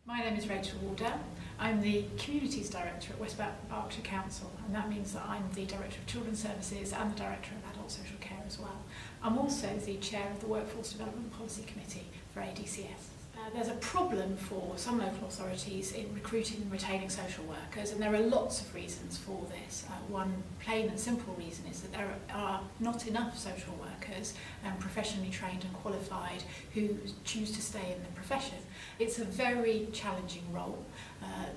My name is Rachael Wardell. I'm the Communities Director at West Berkshire Council, and that means that I'm the Director of Children's Services and the Director of Adult Social Care as well. I'm also the Chair of the Workforce Development Policy Committee for ADCS. There's a problem for some local authorities in recruiting and retaining social workers, and there are lots of reasons for this. One plain and simple reason is that there are not enough social workers professionally trained and qualified who choose to stay in the profession. It's a very challenging role.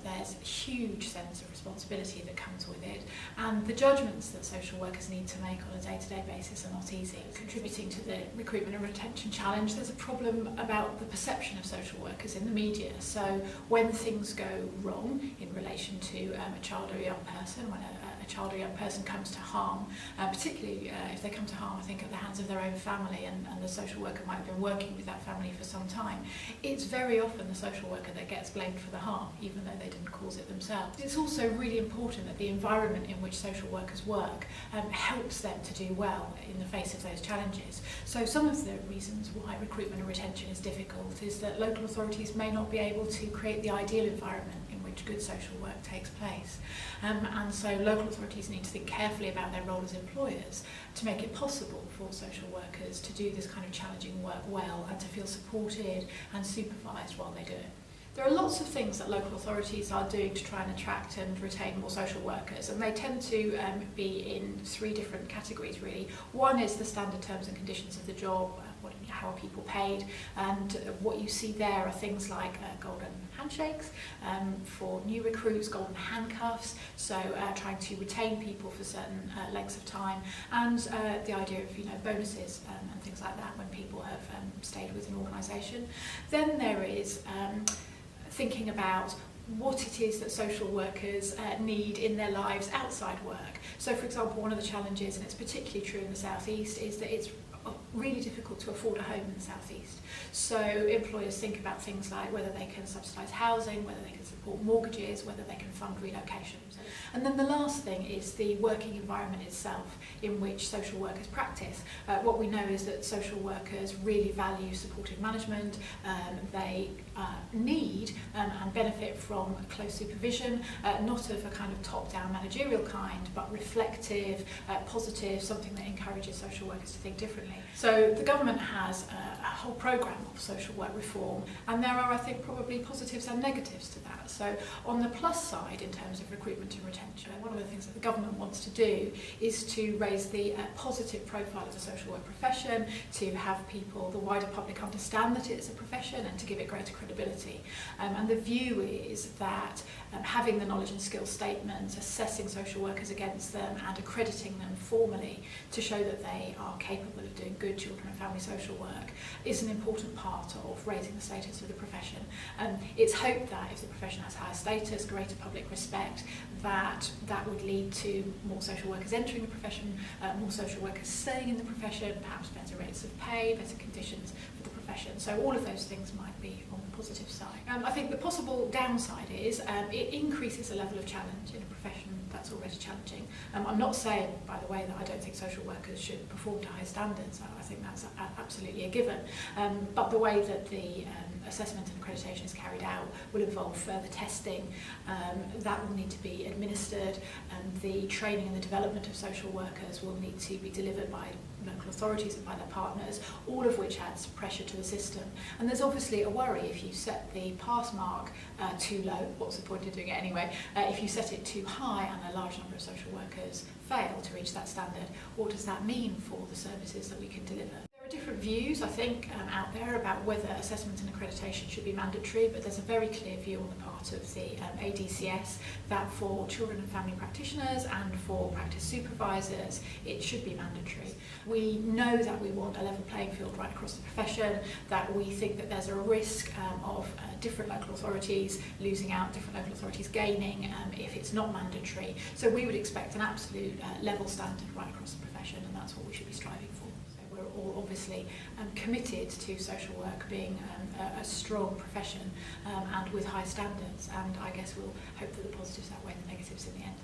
There's a huge sense of responsibility that comes with it, and the judgments that social workers need to make on a day-to-day basis are not easy. Contributing to the recruitment and retention challenge, there's a problem about the perception of social workers in the media. So when things go wrong in relation to a child or a young person, when a child or young person comes to harm, particularly if they come to harm, I think, at the hands of their own family, and the social worker might have been working with that family for some time, it's very often the social worker that gets blamed for the harm, even though they didn't cause it themselves. It's also really important that the environment in which social workers work helps them to do well in the face of those challenges. So some of the reasons why recruitment and retention is difficult is that local authorities may not be able to create the ideal environment in which good social work takes place. And so local authorities need to think carefully about their role as employers to make it possible for social workers to do this kind of challenging work well and to feel supported and supervised while they do it. There are lots of things that local authorities are doing to try and attract and retain more social workers, and they tend to be in three different categories really. One is the standard terms and conditions of the job, how are people paid, and what you see there are things like golden handshakes for new recruits, golden handcuffs, so trying to retain people for certain lengths of time, and the idea of bonuses and things like that when people have stayed with an organisation. Then there is thinking about what it is that social workers need in their lives outside work. So for example, one of the challenges, and it's particularly true in the South East, is that it's really difficult to afford a home in the South East. So employers think about things like whether they can subsidise housing, whether they can support mortgages, whether they can fund relocations. And then the last thing is the working environment itself in which social workers practice. What we know is that social workers really value supportive management. They need and benefit from close supervision, not of a kind of top-down managerial kind, but reflective, positive, something that encourages social workers to think differently. So the government has a whole programme of social work reform, and there are, I think, probably positives and negatives to that. So on the plus side, in terms of recruitment and retention, one of the things that the government wants to do is to raise the positive profile of the social work profession, to have people, the wider public, understand that it's a profession and to give it greater credibility. And the view is that having the knowledge and skills statements, assessing social workers against them and accrediting them formally to show that they are capable of doing good children and family social work is an important part of raising the status of the profession. It's hoped that if the profession has higher status, greater public respect, that would lead to more social workers entering the profession, more social workers staying in the profession, perhaps better rates of pay, better conditions for the profession. So all of those things might be on the positive side. I think the possible downside is it increases the level of challenge in a profession that's already challenging. I'm not saying, by the way, that I don't think social workers should perform to high standards. I think that's absolutely a given. But the way that the assessment and accreditation is carried out will involve further testing. That will need to be administered, and the training and the development of social workers will need to be delivered by local authorities and by their partners, all of which adds pressure to the system. And there's obviously a worry if you set the pass mark too low. What's the point of doing it anyway? If you set it too high and a large number of social workers fail to reach that standard, what does that mean for the services that we can deliver? There are different views, I think, out there about whether assessment and accreditation should be mandatory, but there's a very clear view on the part of the ADCS that for children and family practitioners and for practice supervisors, it should be mandatory. We know that we want a level playing field right across the profession, that we think that there's a risk of different local authorities losing out, different local authorities gaining if it's not mandatory. So we would expect an absolute level standard right across the profession, and that's what we should be striving for. We're all obviously committed to social work being a strong profession and with high standards, and I guess we'll hope that the positives outweigh the negatives in the end.